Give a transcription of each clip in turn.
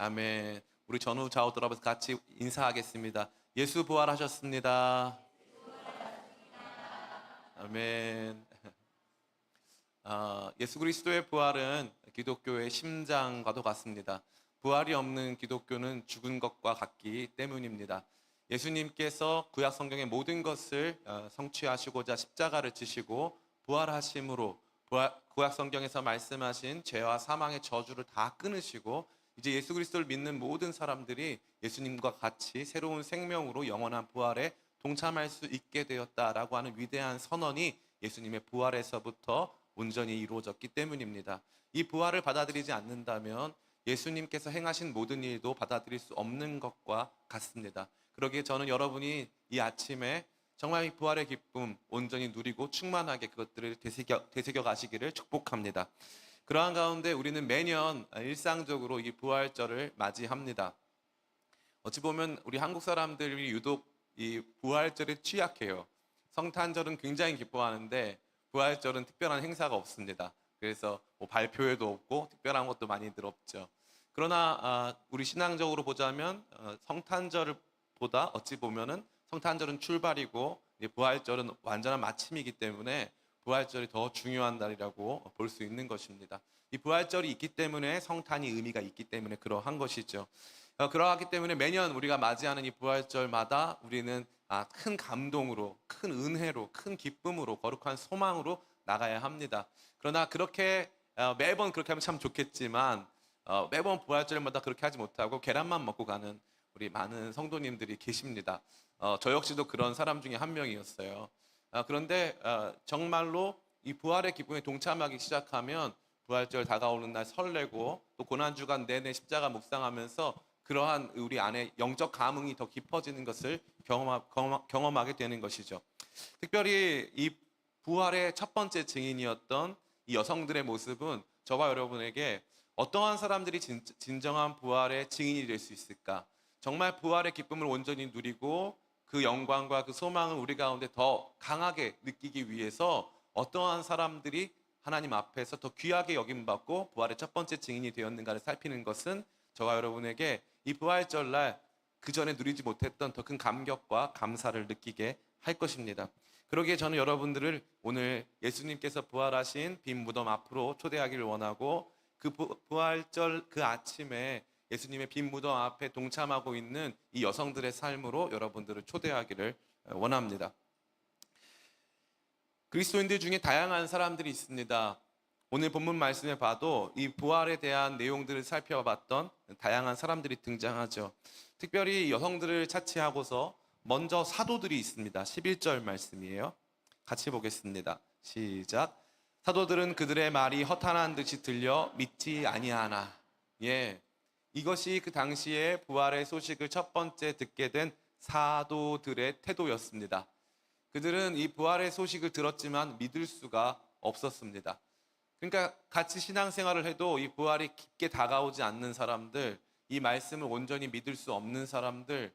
아멘. 우리 전후 좌우 돌아봐서 같이 인사하겠습니다. 예수 부활하셨습니다. 아멘. 예수 그리스도의 부활은 기독교의 심장과도 같습니다. 부활이 없는 기독교는 죽은 것과 같기 때문입니다. 예수님께서 구약 성경의 모든 것을 성취하시고자 십자가를 지시고 부활하심으로 구약 성경에서 말씀하신 죄와 사망의 저주를 다 끊으시고 이제 예수 그리스도를 믿는 모든 사람들이 예수님과 같이 새로운 생명으로 영원한 부활에 동참할 수 있게 되었다라고 하는 위대한 선언이 예수님의 부활에서부터 온전히 이루어졌기 때문입니다. 이 부활을 받아들이지 않는다면 예수님께서 행하신 모든 일도 받아들일 수 없는 것과 같습니다. 그러기에 저는 여러분이 이 아침에 정말 이 부활의 기쁨 온전히 누리고 충만하게 그것들을 되새겨 가시기를 축복합니다. 그러한 가운데 우리는 매년 일상적으로 이 부활절을 맞이합니다. 어찌 보면 우리 한국 사람들이 유독 이 부활절에 취약해요. 성탄절은 굉장히 기뻐하는데 부활절은 특별한 행사가 없습니다. 그래서 뭐 발표회도 없고 특별한 것도 많이들 없죠. 그러나 우리 신앙적으로 보자면 성탄절보다 어찌 보면은 성탄절은 출발이고 부활절은 완전한 마침이기 때문에 부활절이 더 중요한 날이라고 볼 수 있는 것입니다. 이 부활절이 있기 때문에 성탄이 의미가 있기 때문에 그러한 것이죠. 그러하기 때문에 매년 우리가 맞이하는 이 부활절마다 우리는 큰 감동으로, 큰 은혜로, 큰 기쁨으로, 거룩한 소망으로 나가야 합니다. 그러나 그렇게 매번 그렇게 하면 참 좋겠지만 매번 부활절마다 그렇게 하지 못하고 계란만 먹고 가는 우리 많은 성도님들이 계십니다. 저 역시도 그런 사람 중에 한 명이었어요. 그런데 정말로 이 부활의 기쁨에 동참하기 시작하면 부활절 다가오는 날 설레고 또 고난주간 내내 십자가 묵상하면서 그러한 우리 안에 영적 감흥이 더 깊어지는 것을 경험하게 되는 것이죠. 특별히 이 부활의 첫 번째 증인이었던 이 여성들의 모습은 저와 여러분에게 어떠한 사람들이 진정한 부활의 증인이 될 수 있을까? 정말 부활의 기쁨을 온전히 누리고 그 영광과 그 소망을 우리 가운데 더 강하게 느끼기 위해서 어떠한 사람들이 하나님 앞에서 더 귀하게 여김받고 부활의 첫 번째 증인이 되었는가를 살피는 것은 저와 여러분에게 이 부활절날 그 전에 누리지 못했던 더 큰 감격과 감사를 느끼게 할 것입니다. 그러기에 저는 여러분들을 오늘 예수님께서 부활하신 빈 무덤 앞으로 초대하기를 원하고 그 부활절 그 아침에 예수님의 빈 무덤 앞에 동참하고 있는 이 여성들의 삶으로 여러분들을 초대하기를 원합니다. 그리스도인들 중에 다양한 사람들이 있습니다. 오늘 본문 말씀에 봐도 이 부활에 대한 내용들을 살펴봤던 다양한 사람들이 등장하죠. 특별히 여성들을 차치하고서 먼저 사도들이 있습니다. 11절 말씀이에요. 같이 보겠습니다. 시작. 사도들은 그들의 말이 허탄한 듯이 들려 믿지 아니하나. 이것이 그 당시에 부활의 소식을 첫 번째 듣게 된 사도들의 태도였습니다. 그들은 이 부활의 소식을 들었지만 믿을 수가 없었습니다. 그러니까 같이 신앙생활을 해도 이 부활이 깊게 다가오지 않는 사람들, 이 말씀을 온전히 믿을 수 없는 사람들,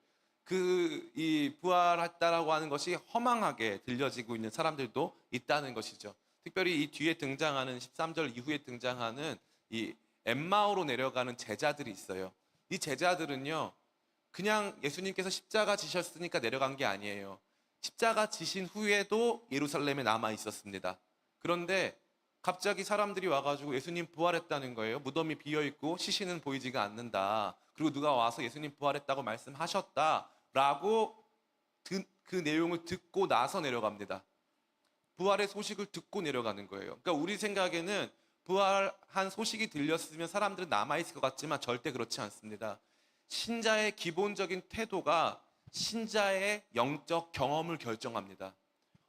이 부활했다라고 하는 것이 허망하게 들려지고 있는 사람들도 있다는 것이죠. 특별히 이 뒤에 등장하는 13절 이후에 등장하는 이 엠마오로 내려가는 제자들이 있어요. 이 제자들은요, 그냥 예수님께서 십자가 지셨으니까 내려간 게 아니에요. 십자가 지신 후에도 예루살렘에 남아 있었습니다. 그런데 갑자기 사람들이 와가지고 예수님 부활했다는 거예요. 무덤이 비어있고 시신은 보이지가 않는다. 그리고 누가 와서 예수님 부활했다고 말씀하셨다라고 그 내용을 듣고 나서 내려갑니다. 부활의 소식을 듣고 내려가는 거예요. 그러니까 우리 생각에는 부활한 소식이 들렸으면 사람들은 남아있을 것 같지만 절대 그렇지 않습니다. 신자의 기본적인 태도가 신자의 영적 경험을 결정합니다.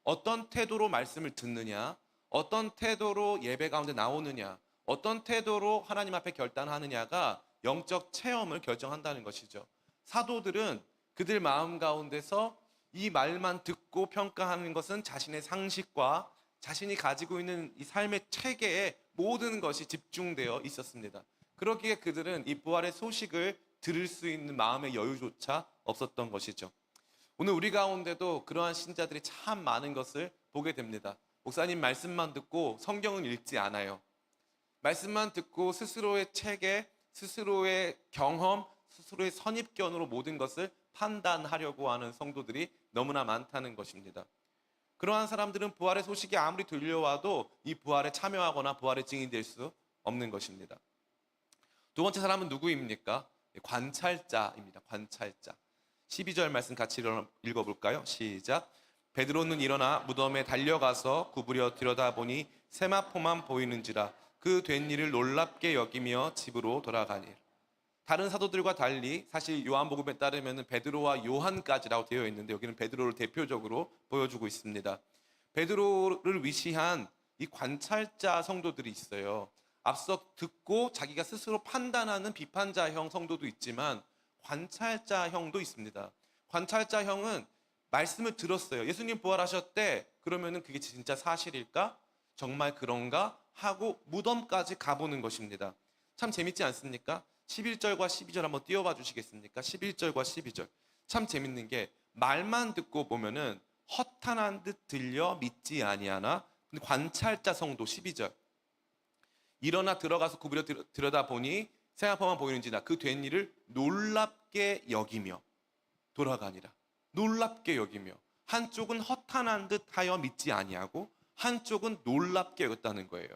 어떤 태도로 말씀을 듣느냐, 어떤 태도로 예배 가운데 나오느냐, 어떤 태도로 하나님 앞에 결단하느냐가 영적 체험을 결정한다는 것이죠. 사도들은 그들 마음 가운데서 이 말만 듣고 평가하는 것은 자신의 상식과 자신이 가지고 있는 이 삶의 체계에 모든 것이 집중되어 있었습니다. 그러기에 그들은 이 부활의 소식을 들을 수 있는 마음의 여유조차 없었던 것이죠. 오늘 우리 가운데도 그러한 신자들이 참 많은 것을 보게 됩니다. 목사님 말씀만 듣고 성경은 읽지 않아요. 말씀만 듣고 스스로의 책에 스스로의 경험, 스스로의 선입견으로 모든 것을 판단하려고 하는 성도들이 너무나 많다는 것입니다. 그러한 사람들은 부활의 소식이 아무리 들려와도 이 부활에 참여하거나 부활의 증인이 될 수 없는 것입니다. 두 번째 사람은 누구입니까? 관찰자입니다. 관찰자. 12절 말씀 같이 읽어볼까요? 시작. 베드로는 일어나 무덤에 달려가서 구부려 들여다보니 세마포만 보이는지라 그 된 일을 놀랍게 여기며 집으로 돌아가니. 다른 사도들과 달리 사실 요한복음에 따르면 베드로와 요한까지라고 되어 있는데 여기는 베드로를 대표적으로 보여주고 있습니다. 베드로를 위시한 이 관찰자 성도들이 있어요. 앞서 듣고 자기가 스스로 판단하는 비판자형 성도도 있지만 관찰자형도 있습니다. 관찰자형은 말씀을 들었어요. 예수님 부활하셨대. 그러면은 그게 진짜 사실일까? 정말 그런가? 하고 무덤까지 가보는 것입니다. 참 재밌지 않습니까? 11절과 12절 한번 띄워봐 주시겠습니까? 11절과 12절. 참 재밌는 게 말만 듣고 보면은 허탄한 듯 들려 믿지 아니하나. 근데 관찰자 성도 12절. 일어나 들어가서 구부려 들여다보니 세마포만 보이는지나 그 된 일을 놀랍게 여기며 돌아가니라. 놀랍게 여기며. 한쪽은 허탄한 듯 하여 믿지 아니하고 한쪽은 놀랍게 여겼다는 거예요.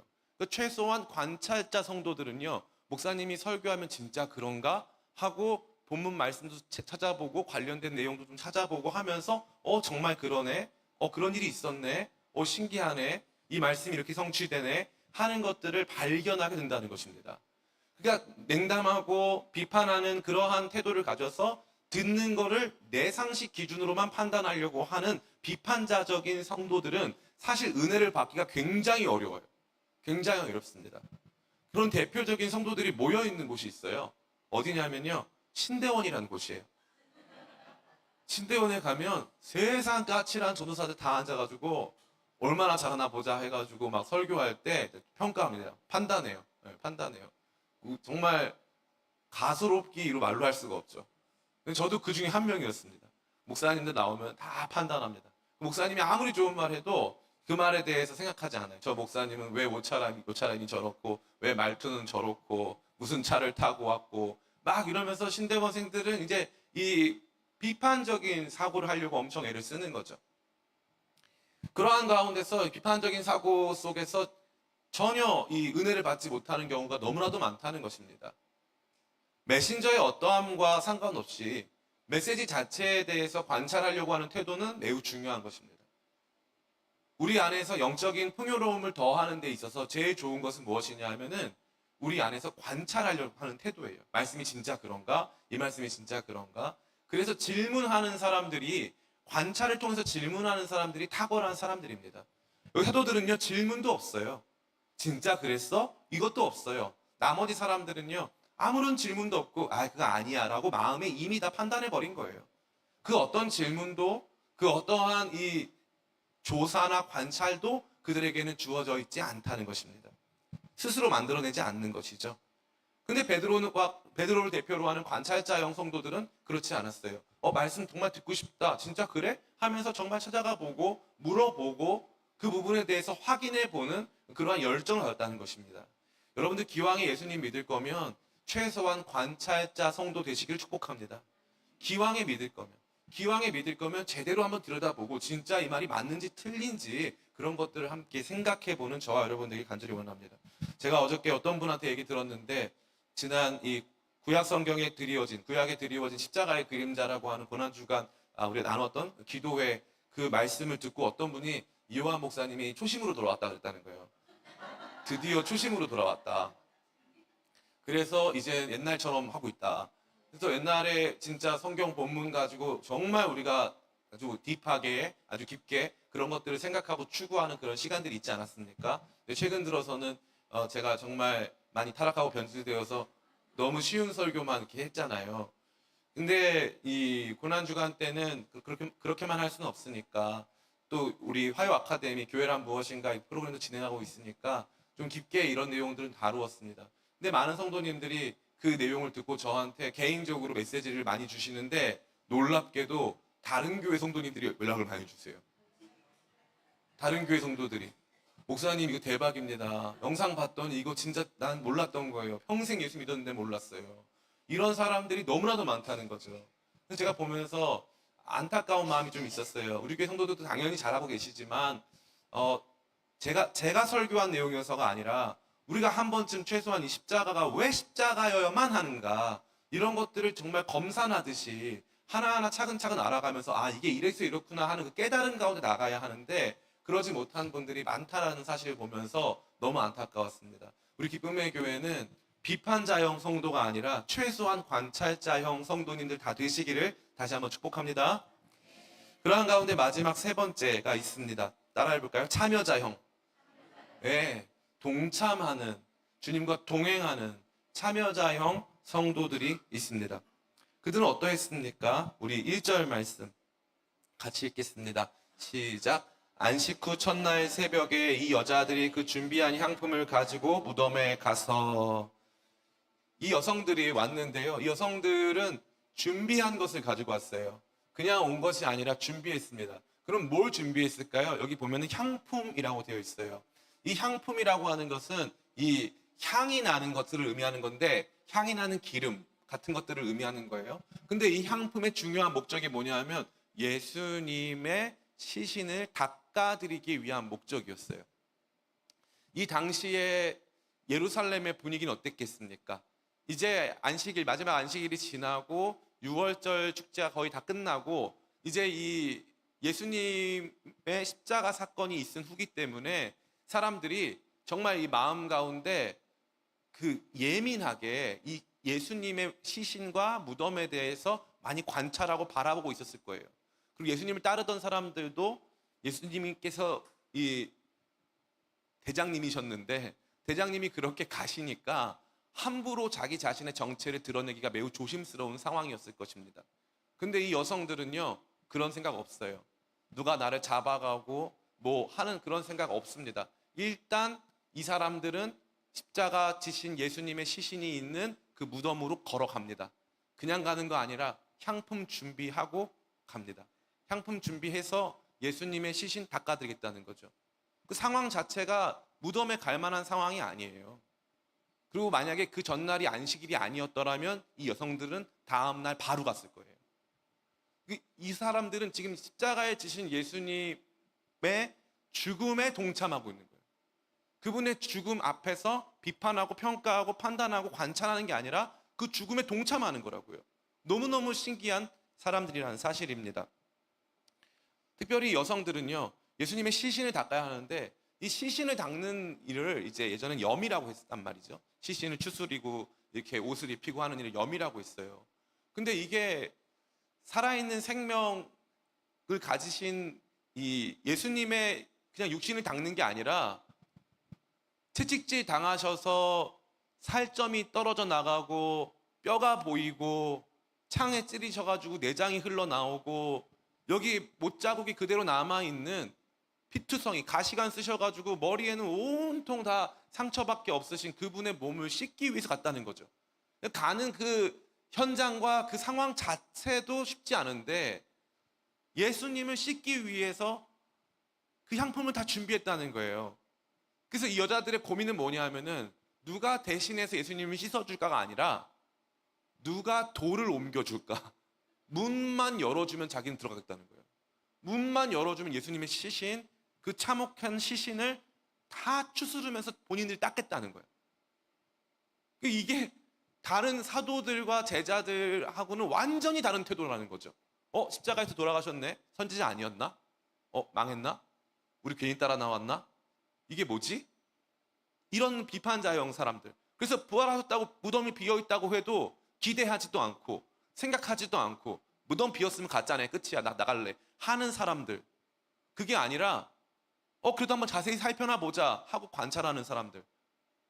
최소한 관찰자 성도들은요, 목사님이 설교하면 진짜 그런가 하고 본문 말씀도 찾아보고 관련된 내용도 좀 찾아보고 하면서 정말 그러네, 그런 일이 있었네, 신기하네, 이 말씀이 이렇게 성취되네 하는 것들을 발견하게 된다는 것입니다. 그러니까 냉담하고 비판하는 그러한 태도를 가져서 듣는 거를 내 상식 기준으로만 판단하려고 하는 비판자적인 성도들은 사실 은혜를 받기가 굉장히 어려워요. 굉장히 어렵습니다. 그런 대표적인 성도들이 모여있는 곳이 있어요. 어디냐면요, 신대원이라는 곳이에요. 신대원에 가면 세상 까칠한 전도사들 다 앉아가지고 얼마나 잘하나 보자 해가지고 막 설교할 때 평가합니다. 판단해요. 네, 판단해요. 정말 가소롭기로 말로 할 수가 없죠. 저도 그 중에 한 명이었습니다. 목사님들 나오면 다 판단합니다. 목사님이 아무리 좋은 말 해도 그 말에 대해서 생각하지 않아요. 저 목사님은 왜 옷차림이 저렇고 왜 말투는 저렇고 무슨 차를 타고 왔고 막 이러면서 신대원생들은 이제 이 비판적인 사고를 하려고 엄청 애를 쓰는 거죠. 그러한 가운데서 비판적인 사고 속에서 전혀 이 은혜를 받지 못하는 경우가 너무나도 많다는 것입니다. 메신저의 어떠함과 상관없이 메시지 자체에 대해서 관찰하려고 하는 태도는 매우 중요한 것입니다. 우리 안에서 영적인 풍요로움을 더하는 데 있어서 제일 좋은 것은 무엇이냐 하면은 우리 안에서 관찰하려고 하는 태도예요. 말씀이 진짜 그런가? 이 말씀이 진짜 그런가? 그래서 질문하는 사람들이, 관찰을 통해서 질문하는 사람들이 탁월한 사람들입니다. 여기 사도들은요, 질문도 없어요. 진짜 그랬어? 이것도 없어요. 나머지 사람들은요, 아무런 질문도 없고 그거 아니야 라고 마음에 이미 다 판단해버린 거예요. 그 어떤 질문도, 그 어떠한 이 조사나 관찰도 그들에게는 주어져 있지 않다는 것입니다. 스스로 만들어내지 않는 것이죠. 근데 베드로를 대표로 하는 관찰자형 성도들은 그렇지 않았어요. 말씀 정말 듣고 싶다. 진짜 그래? 하면서 정말 찾아가 보고 물어보고 그 부분에 대해서 확인해 보는 그러한 열정을 가졌다는 것입니다. 여러분들 기왕에 예수님 믿을 거면 최소한 관찰자 성도 되시길 축복합니다. 기왕에 믿을 거면 제대로 한번 들여다보고 진짜 이 말이 맞는지 틀린지 그런 것들을 함께 생각해보는 저와 여러분들에게 간절히 원합니다. 제가 어저께 어떤 분한테 얘기 들었는데, 지난 이 구약에 드리워진 십자가의 그림자라고 하는 고난주간 우리가 나눴던 기도회 그 말씀을 듣고 어떤 분이 이호환 목사님이 초심으로 돌아왔다 그랬다는 거예요. 드디어 초심으로 돌아왔다. 그래서 이제 옛날처럼 하고 있다. 그래서 옛날에 진짜 성경 본문 가지고 정말 우리가 아주 딥하게, 아주 깊게 그런 것들을 생각하고 추구하는 그런 시간들이 있지 않았습니까? 근데 최근 들어서는 제가 정말 많이 타락하고 변질되어서 너무 쉬운 설교만 이렇게 했잖아요. 근데 이 고난주간 때는 그렇게만 할 수는 없으니까 또 우리 화요 아카데미 교회란 무엇인가 이 프로그램도 진행하고 있으니까 좀 깊게 이런 내용들은 다루었습니다. 근데 많은 성도님들이 그 내용을 듣고 저한테 개인적으로 메시지를 많이 주시는데 놀랍게도 다른 교회 성도님들이 연락을 많이 주세요. 다른 교회 성도들이. 목사님 이거 대박입니다. 영상 봤더니 이거 진짜 난 몰랐던 거예요. 평생 예수 믿었는데 몰랐어요. 이런 사람들이 너무나도 많다는 거죠. 그래서 제가 보면서 안타까운 마음이 좀 있었어요. 우리 교회 성도들도 당연히 잘하고 계시지만 제가 설교한 내용이어서가 아니라 우리가 한 번쯤 최소한 이 십자가가 왜 십자가여야만 하는가 이런 것들을 정말 검산하듯이 하나하나 차근차근 알아가면서 아 이게 이래서 이렇구나 하는 그 깨달은 가운데 나가야 하는데 그러지 못한 분들이 많다라는 사실을 보면서 너무 안타까웠습니다. 우리 기쁨의 교회는 비판자형 성도가 아니라 최소한 관찰자형 성도님들 다 되시기를 다시 한번 축복합니다. 그러한 가운데 마지막 세 번째가 있습니다. 따라해 볼까요? 참여자형. 네, 동참하는, 주님과 동행하는 참여자형 성도들이 있습니다. 그들은 어떠했습니까? 우리 1절 말씀 같이 읽겠습니다. 시작. 안식 후 첫날 새벽에 이 여자들이 그 준비한 향품을 가지고 무덤에 가서 이 여성들이 왔는데요. 이 여성들은 준비한 것을 가지고 왔어요. 그냥 온 것이 아니라 준비했습니다. 그럼 뭘 준비했을까요? 여기 보면 향품이라고 되어 있어요. 이 향품이라고 하는 것은 이 향이 나는 것들을 의미하는 건데 향이 나는 기름 같은 것들을 의미하는 거예요. 근데 이 향품의 중요한 목적이 뭐냐면 예수님의 시신을 닦아드리기 위한 목적이었어요. 이 당시에 예루살렘의 분위기는 어땠겠습니까? 이제 안식일, 마지막 안식일이 지나고 6월절 축제가 거의 다 끝나고 이제 이 예수님의 십자가 사건이 있은 후기 때문에 사람들이 정말 이 마음 가운데 그 예민하게 이 예수님의 시신과 무덤에 대해서 많이 관찰하고 바라보고 있었을 거예요. 그리고 예수님을 따르던 사람들도 예수님께서 이 대장님이셨는데 대장님이 그렇게 가시니까 함부로 자기 자신의 정체를 드러내기가 매우 조심스러운 상황이었을 것입니다. 근데 이 여성들은요 그런 생각 없어요. 누가 나를 잡아가고 뭐 하는 그런 생각 없습니다. 일단 이 사람들은 십자가 지신 예수님의 시신이 있는 그 무덤으로 걸어갑니다. 그냥 가는 거 아니라 향품 준비하고 갑니다. 향품 준비해서 예수님의 시신 닦아드리겠다는 거죠. 그 상황 자체가 무덤에 갈 만한 상황이 아니에요. 그리고 만약에 그 전날이 안식일이 아니었더라면 이 여성들은 다음날 바로 갔을 거예요. 이 사람들은 지금 십자가에 지신 예수님의 죽음에 동참하고 있는 거예요. 그분의 죽음 앞에서 비판하고 평가하고 판단하고 관찰하는 게 아니라 그 죽음에 동참하는 거라고요. 너무너무 신기한 사람들이라는 사실입니다. 특별히 여성들은요, 예수님의 시신을 닦아야 하는데 이 시신을 닦는 일을 이제 예전엔 염이라고 했단 말이죠. 시신을 추스리고 이렇게 옷을 입히고 하는 일을 염이라고 했어요. 근데 이게 살아있는 생명을 가지신 이 예수님의 그냥 육신을 닦는 게 아니라 채찍질 당하셔서 살점이 떨어져 나가고 뼈가 보이고 창에 찌르셔가지고 내장이 흘러나오고 여기 못자국이 그대로 남아있는 피투성이 가시관 쓰셔가지고 머리에는 온통 다 상처밖에 없으신 그분의 몸을 씻기 위해서 갔다는 거죠. 가는 그 현장과 그 상황 자체도 쉽지 않은데 예수님을 씻기 위해서 그 향품을 다 준비했다는 거예요. 그래서 이 여자들의 고민은 뭐냐 하면은 누가 대신해서 예수님을 씻어줄까가 아니라 누가 돌을 옮겨줄까? 문만 열어주면 자기는 들어가겠다는 거예요. 문만 열어주면 예수님의 시신, 그 참혹한 시신을 다 추스르면서 본인들이 닦겠다는 거예요. 이게 다른 사도들과 제자들하고는 완전히 다른 태도라는 거죠. 십자가에서 돌아가셨네? 선지자 아니었나? 망했나? 우리 괜히 따라 나왔나? 이게 뭐지? 이런 비판자형 사람들. 그래서 부활하셨다고 무덤이 비어있다고 해도 기대하지도 않고 생각하지도 않고 무덤 비었으면 가짜네, 끝이야, 나 나갈래 하는 사람들. 그게 아니라 그래도 한번 자세히 살펴나 보자 하고 관찰하는 사람들.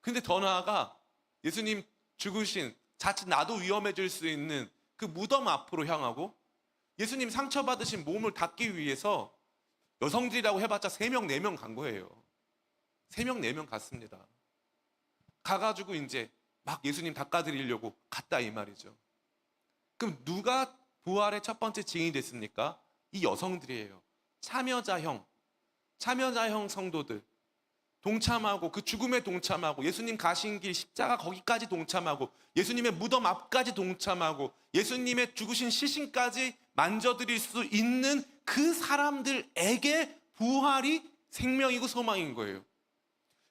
근데 더 나아가 예수님 죽으신 자칫 나도 위험해질 수 있는 그 무덤 앞으로 향하고 예수님 상처받으신 몸을 닦기 위해서 여성들이라고 해봤자 3명, 4명 간 거예요. 3명, 4명 갔습니다. 가가지고 이제 막 예수님 닦아드리려고 갔다 이 말이죠. 그럼 누가 부활의 첫 번째 증인이 됐습니까? 이 여성들이에요. 참여자형 성도들. 동참하고 그 죽음에 동참하고 예수님 가신 길 십자가 거기까지 동참하고 예수님의 무덤 앞까지 동참하고 예수님의 죽으신 시신까지 만져드릴 수 있는 그 사람들에게 부활이 생명이고 소망인 거예요.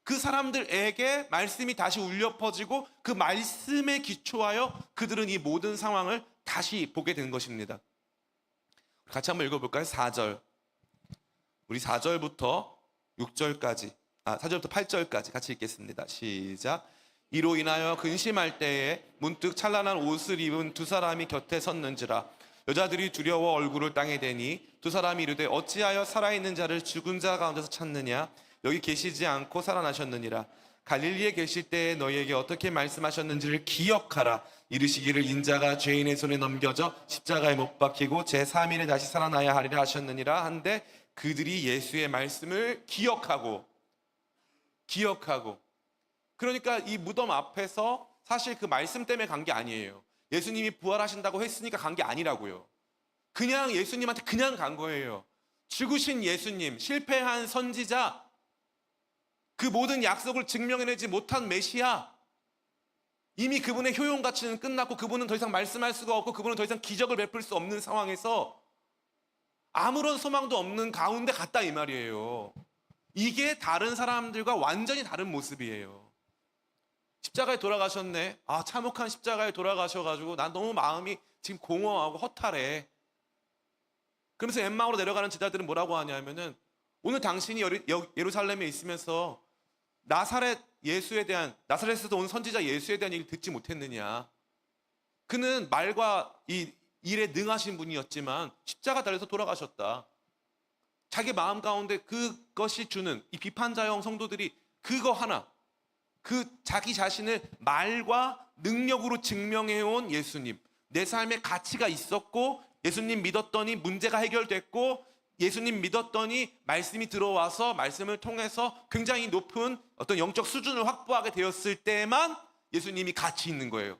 그 사람들에게 말씀이 다시 울려 퍼지고 그 말씀에 기초하여 그들은 이 모든 상황을 다시 보게 된 것입니다. 같이 한번 읽어볼까요? 4절. 우리 4절부터 6절까지 4절부터 8절까지 같이 읽겠습니다. 시작. 이로 인하여 근심할 때에 문득 찬란한 옷을 입은 두 사람이 곁에 섰는지라. 여자들이 두려워 얼굴을 땅에 대니 두 사람이 이르되 어찌하여 살아있는 자를 죽은 자 가운데서 찾느냐? 여기 계시지 않고 살아나셨느니라. 갈릴리에 계실 때에 너희에게 어떻게 말씀하셨는지를 기억하라. 이르시기를 인자가 죄인의 손에 넘겨져 십자가에 못 박히고 제3일에 다시 살아나야 하리라 하셨느니라. 한데 그들이 예수의 말씀을 기억하고 그러니까 이 무덤 앞에서 사실 그 말씀 때문에 간 게 아니에요. 예수님이 부활하신다고 했으니까 간 게 아니라고요. 그냥 예수님한테 그냥 간 거예요. 죽으신 예수님, 실패한 선지자, 그 모든 약속을 증명해내지 못한 메시아, 이미 그분의 효용 가치는 끝났고 그분은 더 이상 말씀할 수가 없고 그분은 더 이상 기적을 베풀 수 없는 상황에서 아무런 소망도 없는 가운데 갔다 이 말이에요. 이게 다른 사람들과 완전히 다른 모습이에요. 십자가에 돌아가셨네. 참혹한 십자가에 돌아가셔가지고 난 너무 마음이 지금 공허하고 허탈해. 그러면서 엠마오로 내려가는 제자들은 뭐라고 하냐면은 오늘 당신이 예루살렘에 있으면서 나사렛 예수에 대한, 나사렛에서 온 선지자 예수에 대한 얘기를 듣지 못했느냐. 그는 말과 이 일에 능하신 분이었지만 십자가 달려서 돌아가셨다. 자기 마음 가운데 그것이 주는 이 비판자형 성도들이 그거 하나, 그 자기 자신을 말과 능력으로 증명해온 예수님, 내 삶에 가치가 있었고 예수님 믿었더니 문제가 해결됐고 예수님 믿었더니 말씀이 들어와서 말씀을 통해서 굉장히 높은 어떤 영적 수준을 확보하게 되었을 때만 예수님이 가치 있는 거예요.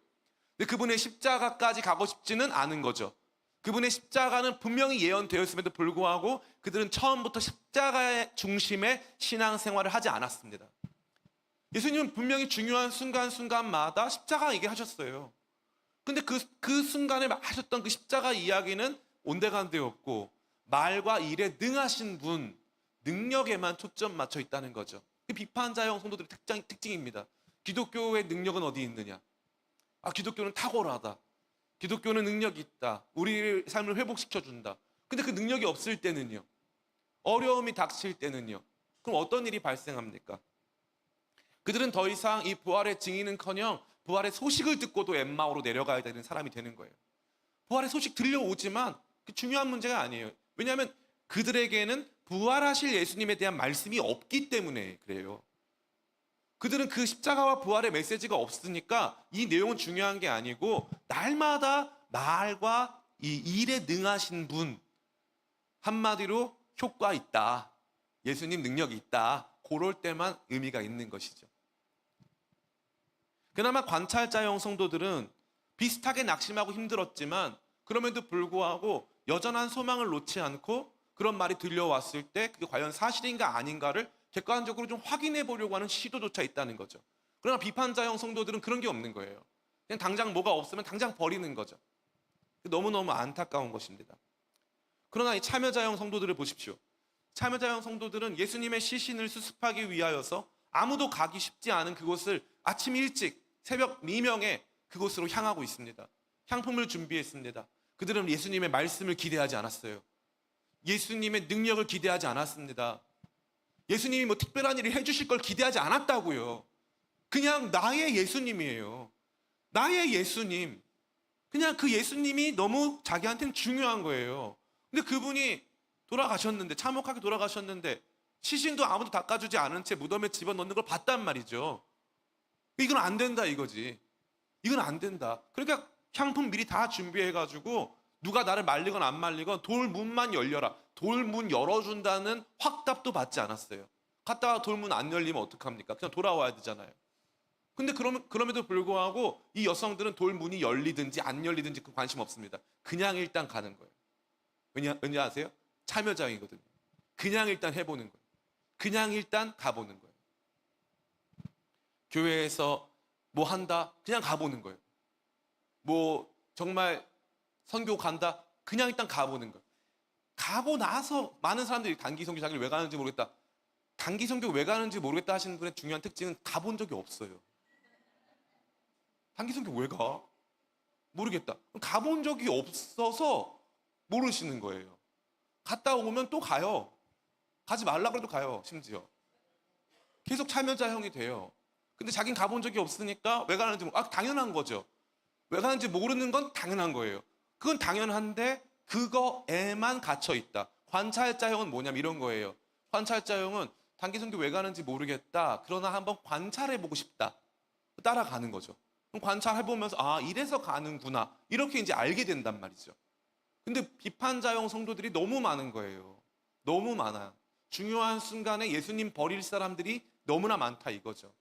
근데 그분의 십자가까지 가고 싶지는 않은 거죠. 그분의 십자가는 분명히 예언되었음에도 불구하고 그들은 처음부터 십자가의 중심의 신앙생활을 하지 않았습니다. 예수님은 분명히 중요한 순간순간마다 십자가 얘기하셨어요. 근데 그 순간에 하셨던 그 십자가 이야기는 온데간데 없고 말과 일에 능하신 분, 능력에만 초점 맞춰 있다는 거죠. 비판자형 성도들의 특징입니다. 기독교의 능력은 어디 있느냐? 기독교는 탁월하다. 기독교는 능력이 있다. 우리의 삶을 회복시켜준다. 근데 그 능력이 없을 때는요? 어려움이 닥칠 때는요? 그럼 어떤 일이 발생합니까? 그들은 더 이상 이 부활의 증인은커녕 부활의 소식을 듣고도 엠마오로 내려가야 되는 사람이 되는 거예요. 부활의 소식 들려오지만 그 중요한 문제가 아니에요. 왜냐하면 그들에게는 부활하실 예수님에 대한 말씀이 없기 때문에 그래요. 그들은 그 십자가와 부활의 메시지가 없으니까 이 내용은 중요한 게 아니고 날마다 말과 이 일에 능하신 분, 한마디로 효과 있다, 예수님 능력이 있다, 그럴 때만 의미가 있는 것이죠. 그나마 관찰자형 성도들은 비슷하게 낙심하고 힘들었지만 그럼에도 불구하고 여전한 소망을 놓지 않고 그런 말이 들려왔을 때 그게 과연 사실인가 아닌가를 객관적으로 좀 확인해 보려고 하는 시도조차 있다는 거죠. 그러나 비판자형 성도들은 그런 게 없는 거예요. 그냥 당장 뭐가 없으면 당장 버리는 거죠. 너무너무 안타까운 것입니다. 그러나 이 참여자형 성도들을 보십시오. 참여자형 성도들은 예수님의 시신을 수습하기 위하여서 아무도 가기 쉽지 않은 그곳을 아침 일찍 새벽 미명에 그곳으로 향하고 있습니다. 향품을 준비했습니다. 그들은 예수님의 말씀을 기대하지 않았어요. 예수님의 능력을 기대하지 않았습니다. 예수님이 뭐 특별한 일을 해주실 걸 기대하지 않았다고요. 그냥 나의 예수님이에요. 나의 예수님. 그냥 그 예수님이 너무 자기한테는 중요한 거예요. 근데 그분이 돌아가셨는데, 참혹하게 돌아가셨는데 시신도 아무도 닦아주지 않은 채 무덤에 집어넣는 걸 봤단 말이죠. 이건 안 된다 이거지. 이건 안 된다. 그러니까 향품 미리 다 준비해가지고 누가 나를 말리건 안 말리건 돌문만 열려라. 돌문 열어준다는 확답도 받지 않았어요. 갔다가 돌문 안 열리면 어떡합니까? 그냥 돌아와야 되잖아요. 근데 그럼에도 불구하고 이 여성들은 돌문이 열리든지 안 열리든지 그 관심 없습니다. 그냥 일단 가는 거예요. 왜냐 아세요? 참여자이거든요. 그냥 일단 해보는 거예요. 그냥 일단 가보는 거예요. 교회에서 뭐 한다? 그냥 가보는 거예요. 뭐 정말 선교 간다? 그냥 일단 가보는 거예요. 가고 나서 많은 사람들이 단기 선교 자기를 왜 가는지 모르겠다. 단기 선교 왜 가는지 모르겠다 하시는 분의 중요한 특징은 가본 적이 없어요. 단기 선교 왜 가? 모르겠다. 가본 적이 없어서 모르시는 거예요. 갔다 오면 또 가요. 가지 말라 그래도 가요. 심지어 계속 참여자형이 돼요. 근데 자긴 가본 적이 없으니까 왜 가는지 당연한 거죠. 왜 가는지 모르는 건 당연한 거예요. 그건 당연한데 그거에만 gat혀 있다. 관찰자형은 뭐냐면 이런 거예요. 관찰자형은 단기 선교 왜 가는지 모르겠다. 그러나 한번 관찰해 보고 싶다. 따라가는 거죠. 그럼 관찰해 보면서 이래서 가는구나. 이렇게 이제 알게 된단 말이죠. 근데 비판자형 성도들이 너무 많은 거예요. 너무 많아요. 중요한 순간에 예수님 버릴 사람들이 너무나 많다 이거죠.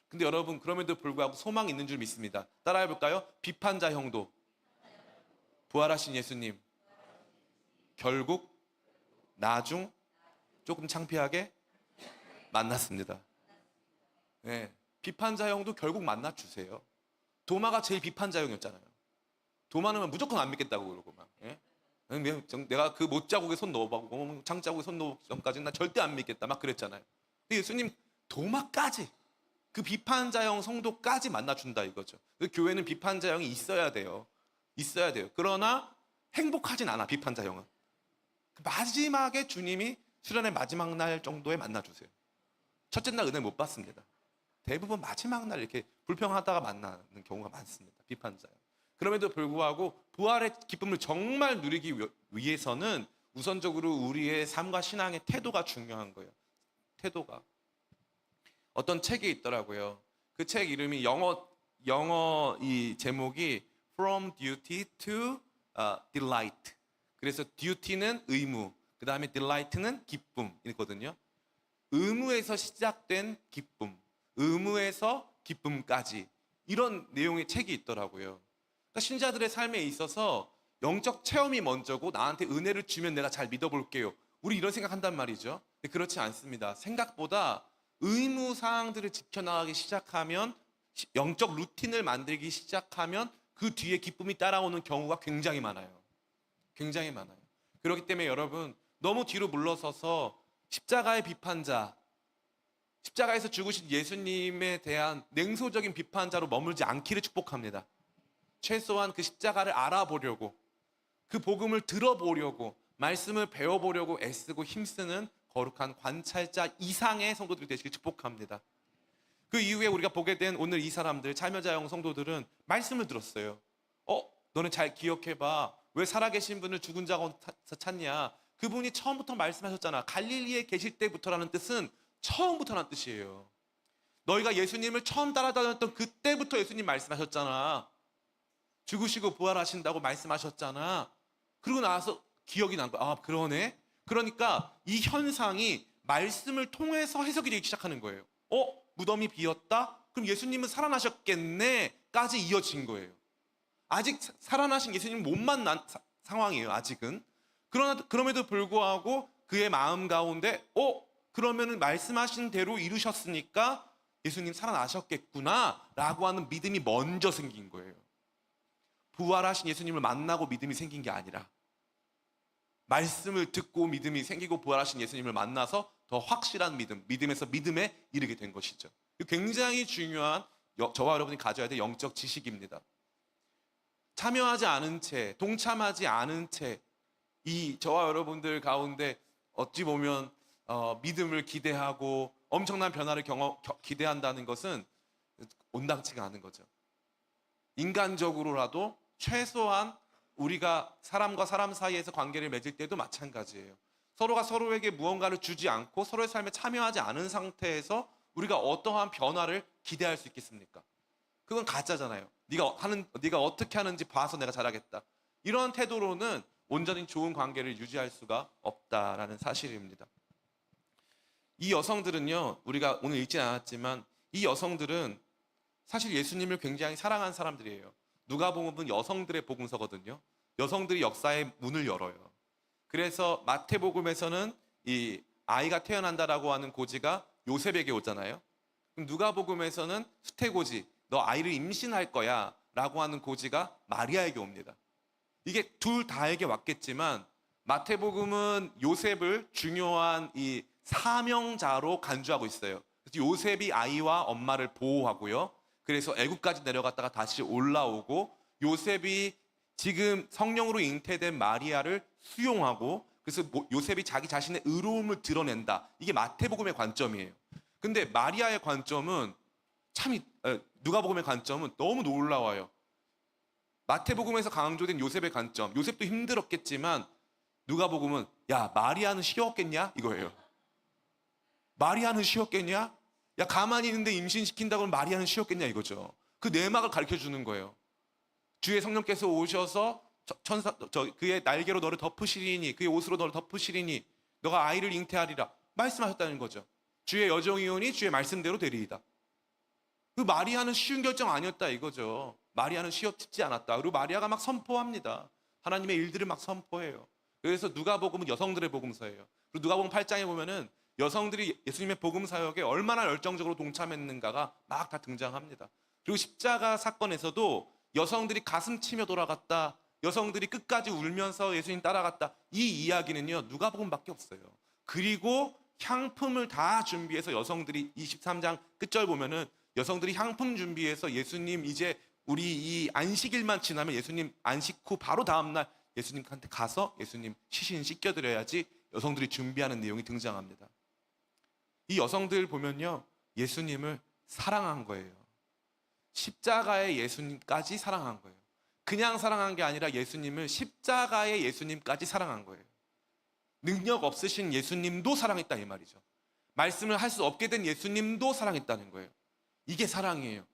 근데 여러분 그럼에도 불구하고 소망이 있는 줄 믿습니다. 따라해 볼까요? 비판자형도 부활하신 예수님 결국 나중 조금 창피하게 만났습니다. 네, 비판자형도 결국 만나주세요. 도마가 제일 비판자형이었잖아요. 도마는 무조건 안 믿겠다고 그러고 막. 예? 내가 그 못자국에 손 넣어보고 장자국에 손 넣기 전까지는 나 절대 안 믿겠다 막 그랬잖아요. 근데 예수님 도마까지 그 비판자형 성도까지 만나준다 이거죠. 그 교회는 비판자형이 있어야 돼요. 있어야 돼요. 그러나 행복하진 않아 비판자형은. 마지막에 주님이 수련의 마지막 날 정도에 만나주세요. 첫째 날 은혜 못 받습니다. 대부분 마지막 날 이렇게 불평하다가 만나는 경우가 많습니다. 비판자형. 그럼에도 불구하고 부활의 기쁨을 정말 누리기 위해서는 우선적으로 우리의 삶과 신앙의 태도가 중요한 거예요. 태도가. 어떤 책이 있더라고요. 그 책 이름이 영어 이 제목이 From Duty to Delight. 그래서 duty는 의무, 그 다음에 delight는 기쁨이거든요. 의무에서 시작된 기쁨, 의무에서 기쁨까지 이런 내용의 책이 있더라고요. 그러니까 신자들의 삶에 있어서 영적 체험이 먼저고 나한테 은혜를 주면 내가 잘 믿어볼게요. 우리 이런 생각한단 말이죠. 근데 그렇지 않습니다. 생각보다 의무 사항들을 지켜나가기 시작하면 영적 루틴을 만들기 시작하면 그 뒤에 기쁨이 따라오는 경우가 굉장히 많아요. 굉장히 많아요. 그렇기 때문에 여러분 너무 뒤로 물러서서 십자가의 비판자, 십자가에서 죽으신 예수님에 대한 냉소적인 비판자로 머물지 않기를 축복합니다. 최소한 그 십자가를 알아보려고, 그 복음을 들어보려고, 말씀을 배워보려고 애쓰고 힘쓰는 거룩한 관찰자 이상의 성도들이 되시길 축복합니다. 그 이후에 우리가 보게 된 오늘 이 사람들, 참여자형 성도들은 말씀을 들었어요. 너는 잘 기억해봐. 왜 살아계신 분을 죽은 자 가운데서 찾냐? 그분이 처음부터 말씀하셨잖아. 갈릴리에 계실 때부터라는 뜻은 처음부터라는 뜻이에요. 너희가 예수님을 처음 따라다녔던 그때부터 예수님 말씀하셨잖아. 죽으시고 부활하신다고 말씀하셨잖아. 그러고 나서 기억이 난 거야. 그러네. 그러니까 이 현상이 말씀을 통해서 해석이 되기 시작하는 거예요. 무덤이 비었다? 그럼 예수님은 살아나셨겠네? 까지 이어진 거예요. 아직 살아나신 예수님은 못 만난 상황이에요. 아직은. 그럼에도 불구하고 그의 마음 가운데 그러면은 말씀하신 대로 이루셨으니까 예수님 살아나셨겠구나 라고 하는 믿음이 먼저 생긴 거예요. 부활하신 예수님을 만나고 믿음이 생긴 게 아니라 말씀을 듣고 믿음이 생기고 부활하신 예수님을 만나서 더 확실한 믿음에서 믿음에 이르게 된 것이죠. 굉장히 중요한 저와 여러분이 가져야 될 영적 지식입니다. 참여하지 않은 채, 동참하지 않은 채 이 저와 여러분들 가운데 어찌 보면 믿음을 기대하고 엄청난 변화를 기대한다는 것은 온당치가 않은 거죠. 인간적으로라도 최소한 우리가 사람과 사람 사이에서 관계를 맺을 때도 마찬가지예요. 서로가 서로에게 무언가를 주지 않고 서로의 삶에 참여하지 않은 상태에서 우리가 어떠한 변화를 기대할 수 있겠습니까? 그건 가짜잖아요. 네가 어떻게 하는지 봐서 내가 잘하겠다. 이런 태도로는 온전히 좋은 관계를 유지할 수가 없다라는 사실입니다. 이 여성들은요, 우리가 오늘 읽진 않았지만 이 여성들은 사실 예수님을 굉장히 사랑한 사람들이에요. 누가복음은 여성들의 복음서거든요. 여성들이 역사의 문을 열어요. 그래서 마태복음에서는 이 아이가 태어난다라고 하는 고지가 요셉에게 오잖아요. 그럼 누가복음에서는 수태고지, 너 아이를 임신할 거야 라고 하는 고지가 마리아에게 옵니다. 이게 둘 다에게 왔겠지만 마태복음은 요셉을 중요한 이 사명자로 간주하고 있어요. 그래서 요셉이 아이와 엄마를 보호하고요. 그래서 애굽까지 내려갔다가 다시 올라오고, 요셉이 지금 성령으로 잉태된 마리아를 수용하고, 그래서 요셉이 자기 자신의 의로움을 드러낸다. 이게 마태복음의 관점이에요. 근데 마리아의 관점은 누가복음의 관점은 너무 놀라워요. 마태복음에서 강조된 요셉의 관점, 요셉도 힘들었겠지만 누가복음은 야, 마리아는 쉬웠겠냐 이거예요. 마리아는 쉬웠겠냐? 야, 가만히 있는데 임신시킨다고 하면 마리아는 쉬웠겠냐 이거죠. 그 내막을 가르쳐 주는 거예요. 주의 성령께서 오셔서 그의 날개로 너를 덮으시리니, 그의 옷으로 너를 덮으시리니 너가 아이를 잉태하리라 말씀하셨다는 거죠. 주의 여정이오니 주의 말씀대로 되리이다. 그 마리아는 쉬운 결정 아니었다 이거죠. 마리아는 쉽지 않았다. 그리고 마리아가 막 선포합니다. 하나님의 일들을 막 선포해요. 그래서 누가복음은 여성들의 복음서예요. 그리고 누가복음 8장에 보면은 여성들이 예수님의 복음 사역에 얼마나 열정적으로 동참했는가가 막 다 등장합니다. 그리고 십자가 사건에서도 여성들이 가슴 치며 돌아갔다, 여성들이 끝까지 울면서 예수님 따라갔다, 이 이야기는요 누가복음밖에 없어요. 그리고 향품을 다 준비해서 여성들이 23장 끝절 보면은 여성들이 향품 준비해서 예수님 이제 우리 이 안식일만 지나면 예수님 안식 후 바로 다음날 예수님한테 가서 예수님 시신 씻겨드려야지 여성들이 준비하는 내용이 등장합니다. 이 여성들 보면요 예수님을 사랑한 거예요. 십자가의 예수님까지 사랑한 거예요. 그냥 사랑한 게 아니라 예수님을 십자가의 예수님까지 사랑한 거예요. 능력 없으신 예수님도 사랑했다 이 말이죠. 말씀을 할 수 없게 된 예수님도 사랑했다는 거예요. 이게 사랑이에요.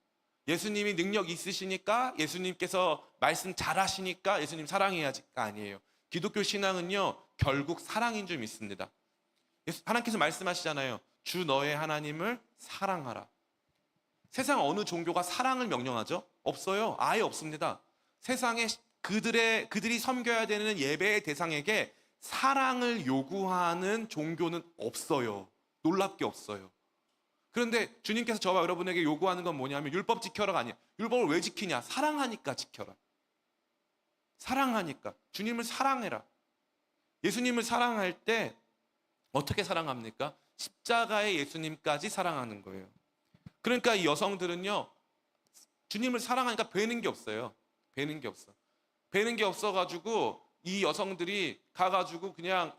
예수님이 능력 있으시니까, 예수님께서 말씀 잘하시니까 예수님 사랑해야지가 아니에요. 기독교 신앙은요 결국 사랑인 줄 믿습니다. 하나님께서 말씀하시잖아요. 주 너의 하나님을 사랑하라. 세상 어느 종교가 사랑을 명령하죠? 없어요. 아예 없습니다. 세상에 그들이 섬겨야 되는 예배의 대상에게 사랑을 요구하는 종교는 없어요. 놀랍게 없어요. 그런데 주님께서 저와 여러분에게 요구하는 건 뭐냐면 율법 지켜라가 아니에요. 율법을 왜 지키냐? 사랑하니까 지켜라. 사랑하니까. 주님을 사랑해라. 예수님을 사랑할 때 어떻게 사랑합니까? 십자가의 예수님까지 사랑하는 거예요. 그러니까 이 여성들은요 주님을 사랑하니까 배는 게 없어요. 배는 게 없어. 배는 게 없어가지고 이 여성들이 가가지고 그냥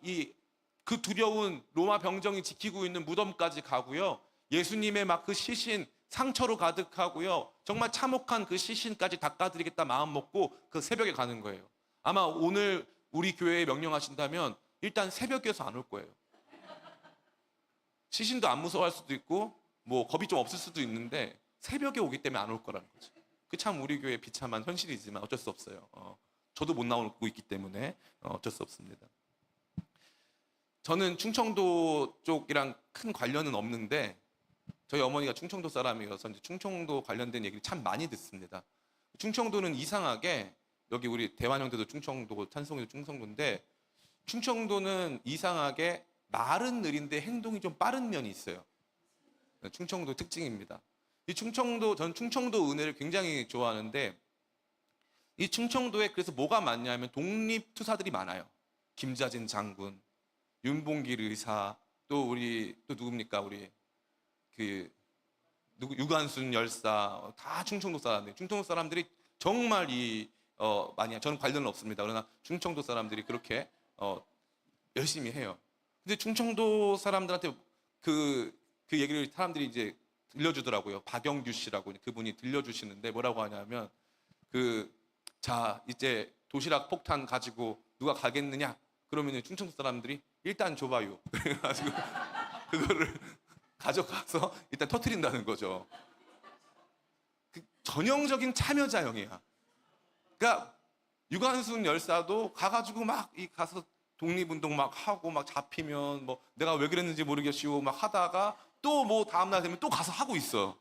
그 두려운 로마 병정이 지키고 있는 무덤까지 가고요. 예수님의 막 그 시신 상처로 가득하고요. 정말 참혹한 그 시신까지 닦아드리겠다 마음 먹고 그 새벽에 가는 거예요. 아마 오늘 우리 교회에 명령하신다면 일단 새벽이어서 안 올 거예요. 시신도 안 무서워할 수도 있고 뭐 겁이 좀 없을 수도 있는데 새벽에 오기 때문에 안 올 거라는 거죠. 그 참 우리 교회의 비참한 현실이지만 어쩔 수 없어요. 저도 못 나오고 있기 때문에 어쩔 수 없습니다. 저는 충청도 쪽이랑 큰 관련은 없는데 저희 어머니가 충청도 사람이어서 이제 충청도 관련된 얘기를 참 많이 듣습니다. 충청도는 이상하게 여기 우리 대환영대도 충청도고 찬송이도 충청도인데 충청도는 이상하게 말은 느린데 행동이 좀 빠른 면이 있어요. 충청도 특징입니다. 전 충청도 은혜를 굉장히 좋아하는데 이 충청도에 그래서 뭐가 많냐면 독립투사들이 많아요. 김자진 장군, 윤봉길 의사, 또 누굽니까? 우리 유관순 열사 다 충청도 사람들. 충청도 사람들이 정말 많이 저는 관련은 없습니다. 그러나 충청도 사람들이 그렇게 열심히 해요. 근데 충청도 사람들한테 그 얘기를 사람들이 이제 들려주더라고요. 박영규 씨라고 그분이 들려주시는데 뭐라고 하냐면 자 이제 도시락 폭탄 가지고 누가 가겠느냐? 그러면 충청도 사람들이 일단 줘봐요. 그래가지고 그거를 가져가서 일단 터뜨린다는 거죠. 전형적인 참여자형이야. 그러니까 유관순 열사도 가가지고 가서 독립운동 막 하고 막 잡히면 뭐 내가 왜 그랬는지 모르겠시고 막 하다가 또 뭐 다음날 되면 또 가서 하고 있어.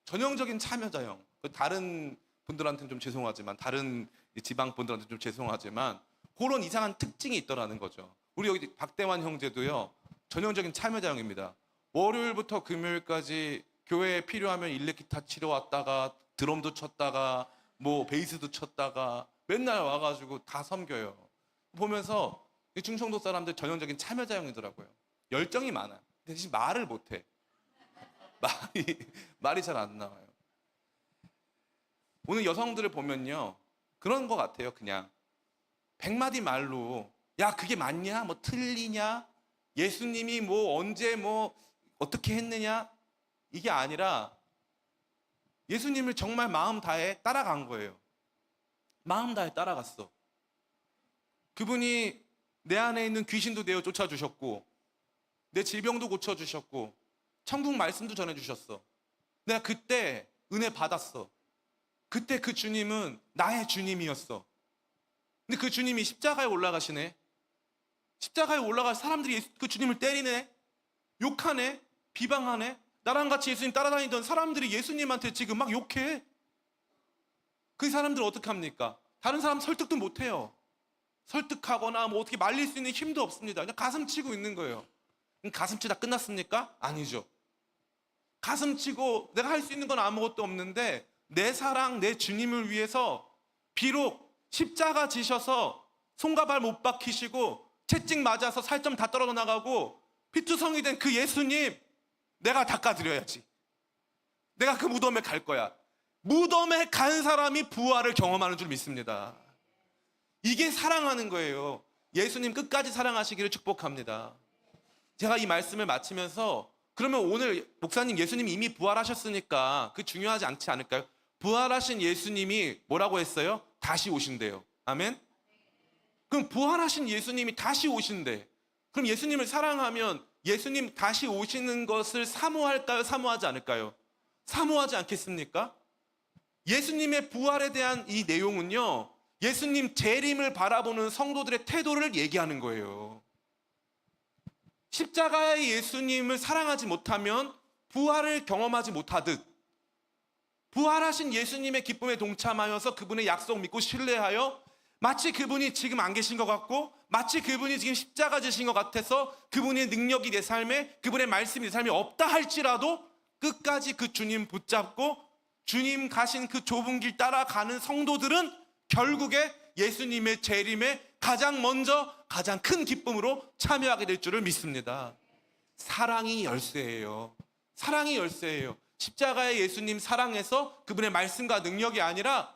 전형적인 참여자형. 다른 분들한테는 좀 죄송하지만 다른 지방 분들한테 좀 죄송하지만 그런 이상한 특징이 있더라는 거죠. 우리 여기 박대환 형제도요 전형적인 참여자형입니다. 월요일부터 금요일까지 교회에 필요하면 일렉기타 치러 왔다가 드럼도 쳤다가 뭐 베이스도 쳤다가 맨날 와가지고 다 섬겨요. 보면서 이 충청도 사람들 전형적인 참여자형이더라고요. 열정이 많아. 대신 말을 못해. 말이 잘 안 나와요. 오늘 여성들을 보면요, 그런 것 같아요. 그냥 100마디 말로 야 그게 맞냐? 뭐 틀리냐? 예수님이 뭐 언제 뭐 어떻게 했느냐? 이게 아니라 예수님을 정말 마음 다해 따라간 거예요. 마음 다해 따라갔어. 그분이 내 안에 있는 귀신도 내어 쫓아주셨고 내 질병도 고쳐주셨고 천국 말씀도 전해주셨어. 내가 그때 은혜 받았어. 그때 그 주님은 나의 주님이었어. 근데 그 주님이 십자가에 올라가시네. 십자가에 올라가 사람들이 그 주님을 때리네, 욕하네, 비방하네. 나랑 같이 예수님 따라다니던 사람들이 예수님한테 지금 막 욕해. 그 사람들 어떻게 합니까? 다른 사람 설득도 못해요. 설득하거나 뭐 어떻게 말릴 수 있는 힘도 없습니다. 그냥 가슴 치고 있는 거예요. 가슴 치다 끝났습니까? 아니죠. 가슴 치고 내가 할 수 있는 건 아무것도 없는데 내 사랑, 내 주님을 위해서 비록 십자가 지셔서 손과 발 못 박히시고 채찍 맞아서 살점 다 떨어져 나가고 피투성이 된 그 예수님 내가 닦아드려야지. 내가 그 무덤에 갈 거야. 무덤에 간 사람이 부활을 경험하는 줄 믿습니다. 이게 사랑하는 거예요. 예수님 끝까지 사랑하시기를 축복합니다. 제가 이 말씀을 마치면서 그러면 오늘 목사님 예수님이 이미 부활하셨으니까 그 중요하지 않지 않을까요? 부활하신 예수님이 뭐라고 했어요? 다시 오신대요. 아멘? 그럼 부활하신 예수님이 다시 오신대. 그럼 예수님을 사랑하면 예수님 다시 오시는 것을 사모할까요? 사모하지 않을까요? 사모하지 않겠습니까? 예수님의 부활에 대한 이 내용은요, 예수님 재림을 바라보는 성도들의 태도를 얘기하는 거예요. 십자가의 예수님을 사랑하지 못하면 부활을 경험하지 못하듯, 부활하신 예수님의 기쁨에 동참하여서 그분의 약속 믿고 신뢰하여 마치 그분이 지금 안 계신 것 같고 마치 그분이 지금 십자가 지신 것 같아서 그분의 능력이 내 삶에, 그분의 말씀이 내 삶에 없다 할지라도 끝까지 그 주님 붙잡고 주님 가신 그 좁은 길 따라가는 성도들은 결국에 예수님의 재림에 가장 먼저 가장 큰 기쁨으로 참여하게 될 줄을 믿습니다. 사랑이 열쇠예요. 사랑이 열쇠예요. 십자가의 예수님 사랑해서 그분의 말씀과 능력이 아니라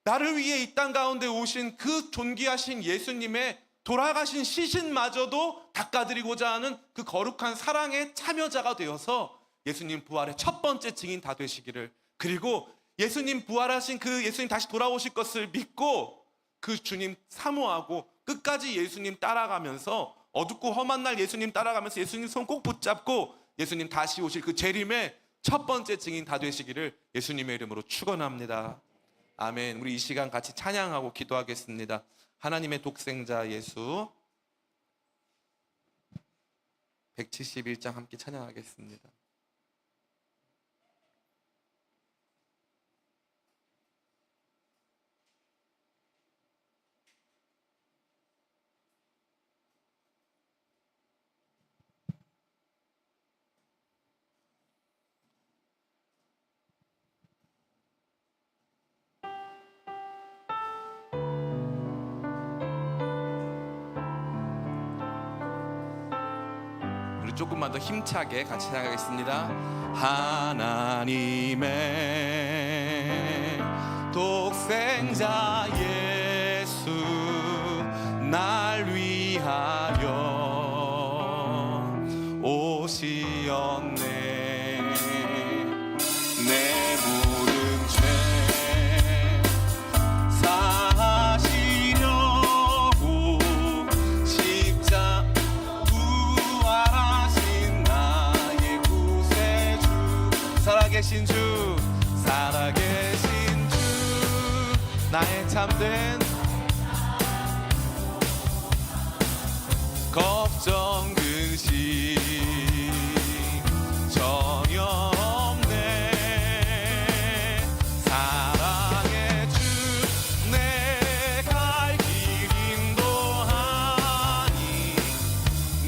나를 위해 이 땅 가운데 오신 그 존귀하신 예수님의 돌아가신 시신마저도 닦아드리고자 하는 그 거룩한 사랑의 참여자가 되어서 예수님 부활의 첫 번째 증인 다 되시기를, 그리고 예수님 부활하신 그 예수님 다시 돌아오실 것을 믿고 그 주님 사모하고 끝까지 예수님 따라가면서 어둡고 험한 날 예수님 따라가면서 예수님 손 꼭 붙잡고 예수님 다시 오실 그 재림의 첫 번째 증인 다 되시기를 예수님의 이름으로 축원합니다. 아멘. 우리 이 시간 같이 찬양하고 기도하겠습니다. 하나님의 독생자 예수 171장 함께 찬양하겠습니다. 조금만 더 힘차게 같이 찬양하겠습니다. 하나님의 독생자 예수 날 위하여 오시었네. 내 모든 죄 사하시려고 십자 부활하신 나의 구세주, 살아계신 주, 살아계신 주, 나의 참된 걱정 근심 전혀 없네. 사랑의 주 내 갈 길 인도하니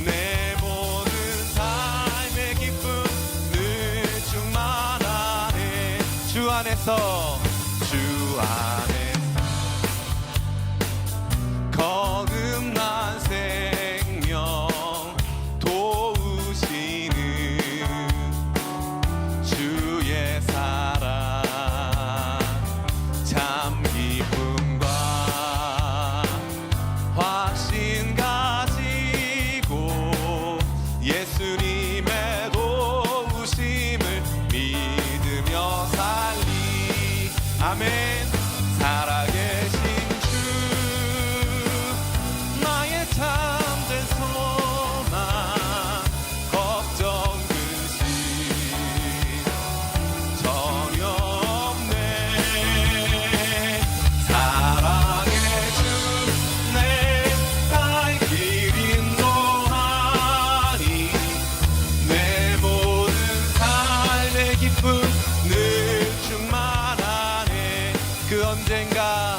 내 모든 삶의 기쁨 늘 안에서 거듭난 생명 도우시는 주의 사랑 참 기쁨과 확신 가지고 예수님의 도우심을 믿으며 살리 아멘. 살아계신 주 나의 참된 소망 걱정 근심 전혀 없네. 사랑의 주 내가 길 인도하니 내 모든 삶의 기쁨 늘 충만하네. 그 언젠가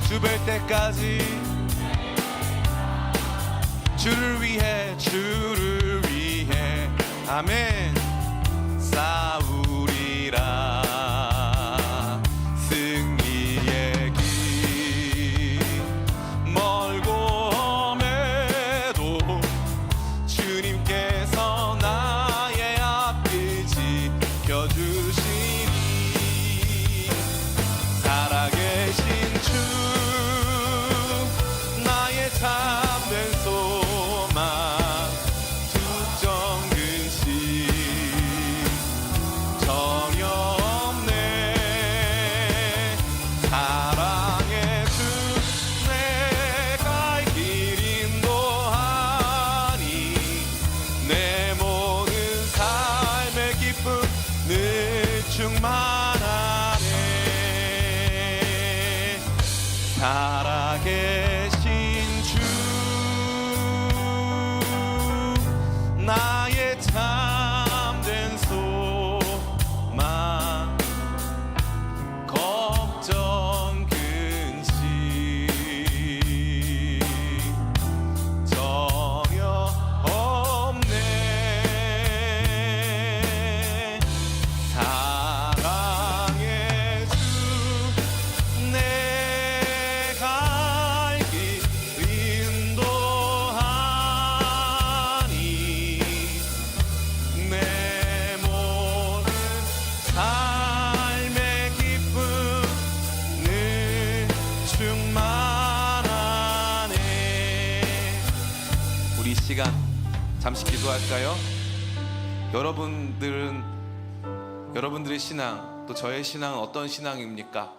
주 뵐 때까지 주를 위해 아멘 싸우리라. 승리의 길 멀고 험해도 주님께서 나의 앞길 지켜주시니 살아계신 주 나의 참된 소망 두정 근심 전혀 없네. 사랑의 주 내가 길 인도하니 내 모든 삶의 기쁨 늘 충만하네. 살아계신 주 나의 참된 소망 걱정 근심 전혀 없네. 사랑의 주 내가 길 인도하니 내 모든 삶의 기쁨 늘 충만하네. 우리 이 시간 잠시 기도할까요? 여러분들의 신앙 또 저의 신앙은 어떤 신앙입니까?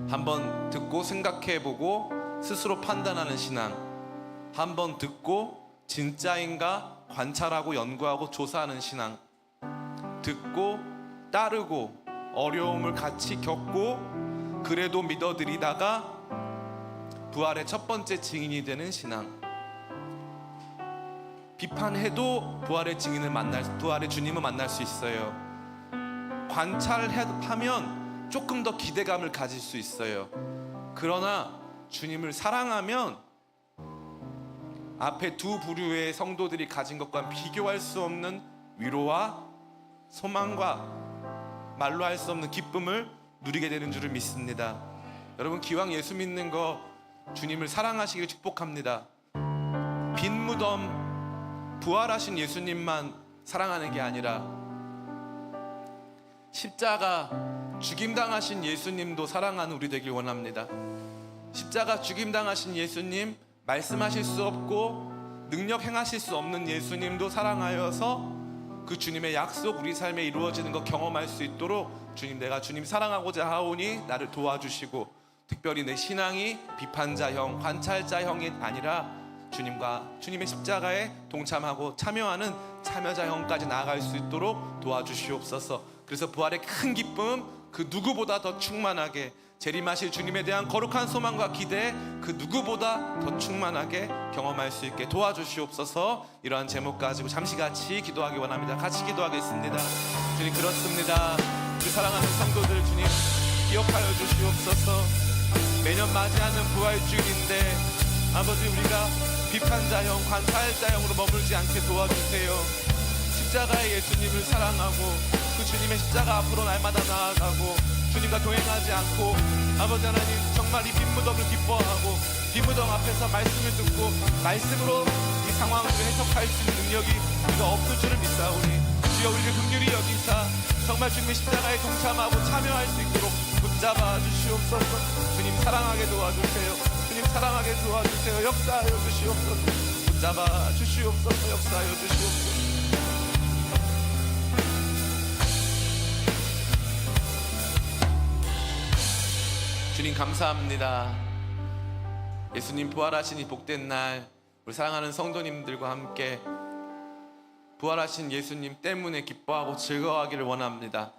한번 듣고 생각해보고 스스로 판단하는 신앙, 한번 듣고 진짜인가 관찰하고 연구하고 조사하는 신앙, 듣고 따르고 어려움을 같이 겪고 그래도 믿어드리다가 부활의 첫 번째 증인이 되는 신앙. 비판해도 부활의 주님을 만날 수 있어요. 관찰하면 조금 더 기대감을 가질 수 있어요. 그러나 주님을 사랑하면 앞에 두 부류의 성도들이 가진 것과 비교할 수 없는 위로와 소망과 말로 할 수 없는 기쁨을 누리게 되는 줄을 믿습니다. 여러분, 기왕 예수 믿는 거 주님을 사랑하시길 축복합니다. 빈 무덤 부활하신 예수님만 사랑하는 게 아니라 십자가 죽임당하신 예수님도 사랑하는 우리 되길 원합니다. 십자가 죽임당하신 예수님, 말씀하실 수 없고 능력 행하실 수 없는 예수님도 사랑하여서 그 주님의 약속 우리 삶에 이루어지는 것 경험할 수 있도록 주님, 내가 주님 사랑하고자 하오니 나를 도와주시고, 특별히 내 신앙이 비판자형, 관찰자형이 아니라 주님과 주님의 십자가에 동참하고 참여하는 참여자형까지 나아갈 수 있도록 도와주시옵소서. 그래서 부활의 큰 기쁨, 그 누구보다 더 충만하게 재림하실 주님에 대한 거룩한 소망과 기대, 그 누구보다 더 충만하게 경험할 수 있게 도와주시옵소서. 이러한 제목 가지고 잠시 같이 기도하기 원합니다. 같이 기도하겠습니다. 주님, 그렇습니다. 우리 사랑하는 성도들 주님 기억하여 주시옵소서. 매년 맞이하는 부활주일인데 아버지, 우리가 비판자형, 관찰자형으로 머물지 않게 도와주세요. 십자가의 예수님을 사랑하고 그 그 주님의 십자가 앞으로 날마다 나아가고 주님과 동행하지 않고 아버지 하나님 정말 이 빈무덤을 기뻐하고 빈무덤 앞에서 말씀을 듣고 말씀으로 이 상황을 해석할 수 있는 능력이 우리가 없을 줄을 믿사오니 주여 우리를 긍휼히 여기사 정말 주님의 십자가에 동참하고 참여할 수 있도록 붙잡아 주시옵소서. 주님 사랑하게 도와주세요. 주님 사랑하게 도와주세요. 역사하여 주시옵소서. 붙잡아 주시옵소서. 역사하여 주시옵소서. 주님 감사합니다. 예수님 부활하신 이 복된 날 우리 사랑하는 성도님들과 함께 부활하신 예수님 때문에 기뻐하고 즐거워하기를 원합니다.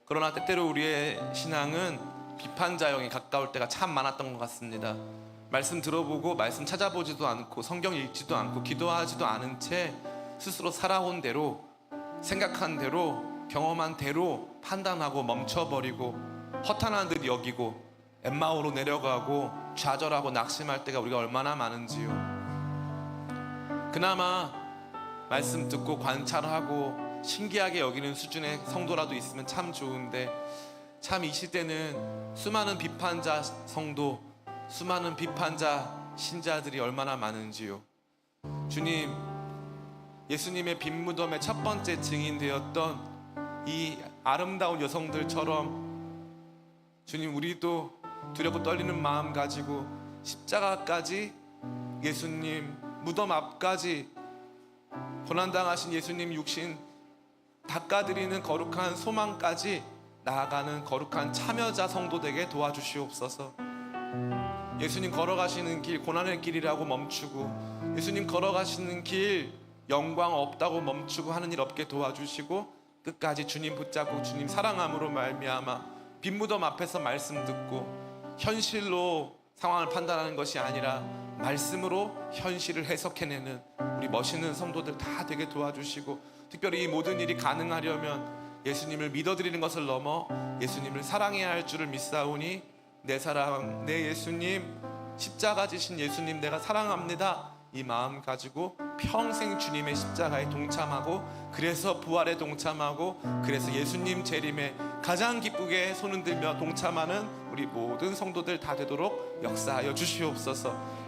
그러나 때때로 우리의 신앙은 비판자형에 가까울 때가 참 많았던 것 같습니다. 말씀 들어보고 말씀 찾아보지도 않고 성경 읽지도 않고 기도하지도 않은 채 스스로 살아온 대로 생각한 대로 경험한 대로 판단하고 멈춰버리고 허탄한 듯 여기고 엠마오로 내려가고 좌절하고 낙심할 때가 우리가 얼마나 많은지요. 그나마 말씀 듣고 관찰하고 신기하게 여기는 수준의 성도라도 있으면 참 좋은데 참 이 시대는 수많은 비판자 성도, 수많은 비판자 신자들이 얼마나 많은지요. 주님, 예수님의 빈무덤의 첫 번째 증인 되었던 이 아름다운 여성들처럼 주님 우리도 두렵고 떨리는 마음 가지고 십자가까지 예수님 무덤 앞까지 고난당하신 예수님 육신 닦아드리는 거룩한 소망까지 나아가는 거룩한 참여자 성도되게 도와주시옵소서. 예수님 걸어가시는 길 고난의 길이라고 멈추고 예수님 걸어가시는 길 영광 없다고 멈추고 하는 일 없게 도와주시고 끝까지 주님 붙잡고 주님 사랑함으로 말미암아 빈무덤 앞에서 말씀 듣고 현실로 상황을 판단하는 것이 아니라 말씀으로 현실을 해석해내는 우리 멋있는 성도들 다 되게 도와주시고 특별히 이 모든 일이 가능하려면 예수님을 믿어드리는 것을 넘어 예수님을 사랑해야 할 줄을 믿사오니 내 사랑, 내 예수님, 십자가 지신 예수님 내가 사랑합니다 이 마음 가지고 평생 주님의 십자가에 동참하고 그래서 부활에 동참하고 그래서 예수님 재림에 가장 기쁘게 손흔들며 동참하는 우리 모든 성도들 다 되도록 역사하여 주시옵소서.